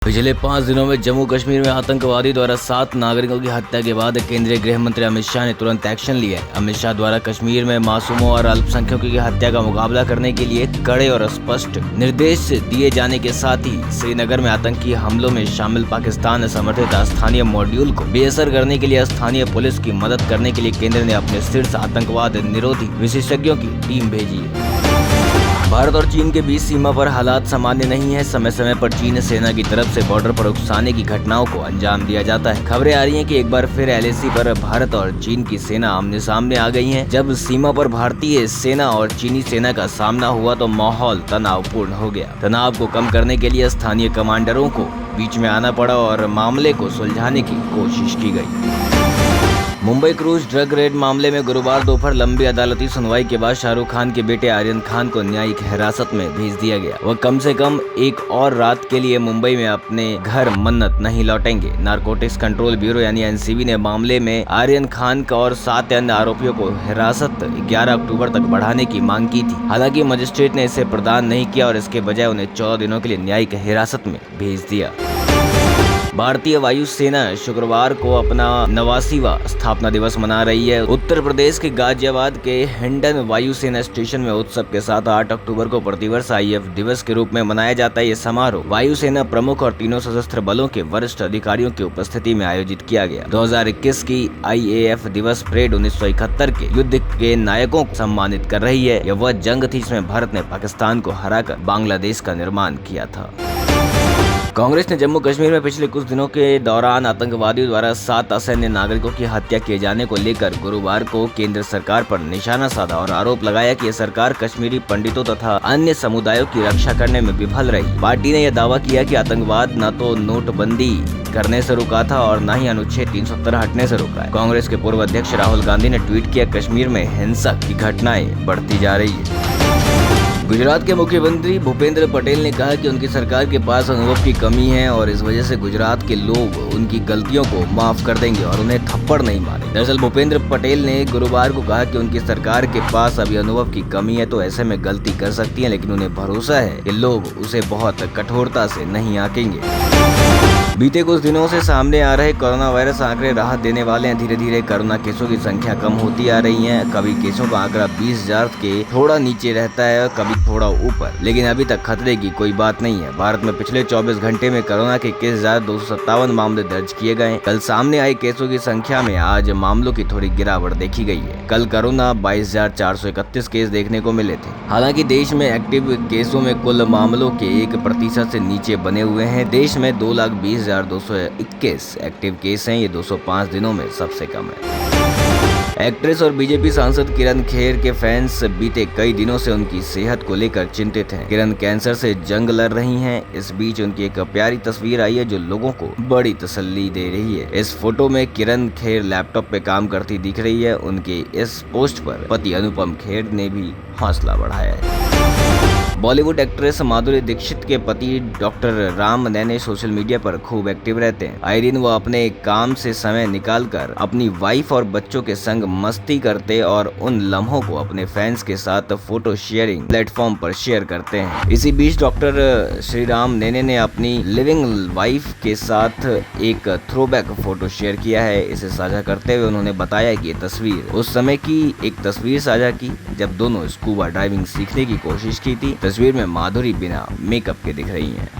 पिछले 5 दिनों में जम्मू कश्मीर में आतंकवादी द्वारा 7 नागरिकों की हत्या के बाद केंद्रीय गृह मंत्री अमित शाह ने तुरंत एक्शन लिया है। अमित शाह द्वारा कश्मीर में मासूमों और अल्पसंख्यकों की हत्या का मुकाबला करने के लिए कड़े और स्पष्ट निर्देश दिए जाने के साथ ही श्रीनगर में आतंकी हमलों में शामिल पाकिस्तान समर्थित स्थानीय मॉड्यूल को बेअसर करने के लिए स्थानीय पुलिस की मदद करने के लिए केंद्र ने अपने शीर्ष आतंकवाद निरोधी विशेषज्ञों की टीम भेजी है। भारत और चीन के बीच सीमा पर हालात सामान्य नहीं है। समय समय पर चीन सेना की तरफ से बॉर्डर पर उकसाने की घटनाओं को अंजाम दिया जाता है। खबरें आ रही हैं कि एक बार फिर LAC पर भारत और चीन की सेना आमने सामने आ गई है। जब सीमा पर भारतीय सेना और चीनी सेना का सामना हुआ तो माहौल तनावपूर्ण हो गया। तनाव को कम करने के लिए स्थानीय कमांडरों को बीच में आना पड़ा और मामले को सुलझाने की कोशिश की गई। मुंबई क्रूज ड्रग रेड मामले में गुरुवार दोपहर लंबी अदालती सुनवाई के बाद शाहरुख खान के बेटे आर्यन खान को न्यायिक हिरासत में भेज दिया गया। वह कम से कम एक और रात के लिए मुंबई में अपने घर मन्नत नहीं लौटेंगे। नारकोटिक्स कंट्रोल ब्यूरो यानी NCB ने मामले में आर्यन खान का और 7 अन्य आरोपियों को हिरासत 11 अक्टूबर तक बढ़ाने की मांग की थी। हालांकि मजिस्ट्रेट ने इसे प्रदान नहीं किया और इसके बजाय उन्हें 14 दिनों के लिए न्यायिक हिरासत में भेज दिया। भारतीय वायुसेना शुक्रवार को अपना 89वां स्थापना दिवस मना रही है। उत्तर प्रदेश के गाजियाबाद के हिंडन वायुसेना स्टेशन में उत्सव के साथ 8 अक्टूबर को प्रतिवर्ष IAF दिवस के रूप में मनाया जाता है। ये समारोह वायुसेना प्रमुख और तीनों सशस्त्र बलों के वरिष्ठ अधिकारियों की उपस्थिति में आयोजित किया गया। 2021 की IAF दिवस परेड 1971 के युद्ध के नायकों को सम्मानित कर रही है। यह वह जंग थी जिसमें भारत ने पाकिस्तान को हराकर बांग्लादेश का निर्माण किया था। कांग्रेस ने जम्मू कश्मीर में पिछले कुछ दिनों के दौरान आतंकवादियों द्वारा 7 असैन्य नागरिकों की हत्या किए जाने को लेकर गुरुवार को केंद्र सरकार पर निशाना साधा और आरोप लगाया कि यह सरकार कश्मीरी पंडितों तथा अन्य समुदायों की रक्षा करने में विफल रही। पार्टी ने यह दावा किया कि आतंकवाद न तो नोटबंदी करने से रुका था और न ही अनुच्छेद 370 हटने से रुका है। कांग्रेस के पूर्व अध्यक्ष राहुल गांधी ने ट्वीट किया, कश्मीर में हिंसा की घटनाएं बढ़ती जा रही है। गुजरात के मुख्यमंत्री भूपेंद्र पटेल ने कहा कि उनकी सरकार के पास अनुभव की कमी है और इस वजह से गुजरात के लोग उनकी गलतियों को माफ कर देंगे और उन्हें थप्पड़ नहीं मारे। दरअसल भूपेंद्र पटेल ने गुरुवार को कहा कि उनकी सरकार के पास अभी अनुभव की कमी है तो ऐसे में गलती कर सकती है, लेकिन उन्हें भरोसा है कि लोग उसे बहुत कठोरता से नहीं आंकेंगे। बीते कुछ दिनों से सामने आ रहे कोरोना वायरस आंकड़े राहत देने वाले हैं। धीरे धीरे कोरोना केसों की संख्या कम होती आ रही है। कभी केसों का आंकड़ा 20,000 के थोड़ा नीचे रहता है, कभी थोड़ा ऊपर, लेकिन अभी तक खतरे की कोई बात नहीं है। भारत में पिछले 24 घंटे में कोरोना के केस 257 मामले दर्ज किए गए। कल सामने आए केसों की संख्या में आज मामलों की थोड़ी गिरावट देखी गई है। कल कोरोना 22,431 केस देखने को मिले थे। हालांकि देश में एक्टिव केसों में कुल मामलों के 1% से नीचे बने हुए हैं। देश में 2,20,221 एक्टिव केस हैं। ये 205 दिनों में सबसे कम है। एक्ट्रेस और बीजेपी सांसद किरण खेर के फैंस बीते कई दिनों से उनकी सेहत को लेकर चिंतित हैं। किरण कैंसर से जंग लड़ रही हैं। इस बीच उनकी एक प्यारी तस्वीर आई है जो लोगों को बड़ी तसल्ली दे रही है। इस फोटो में किरण खेर लैपटॉप पे काम करती दिख रही है। उनके इस पोस्ट पर पति अनुपम खेर ने भी हौसला बढ़ाया है। बॉलीवुड एक्ट्रेस माधुरी दीक्षित के पति डॉक्टर राम नैने सोशल मीडिया पर खूब एक्टिव रहते हैं। आए दिन वो अपने काम से समय निकालकर अपनी वाइफ और बच्चों के संग मस्ती करते और उन लम्हों को अपने फैंस के साथ फोटो शेयरिंग प्लेटफॉर्म पर शेयर करते हैं। इसी बीच डॉक्टर श्री राम नैने ने अपनी लिविंग वाइफ के साथ एक थ्रोबैक फोटो शेयर किया है। इसे साझा करते हुए उन्होंने बताया कि ये तस्वीर उस समय की एक तस्वीर साझा की जब दोनों स्कूबा ड्राइविंग सीखने की कोशिश की थी। तस्वीर में माधुरी बिना मेकअप के दिख रही हैं।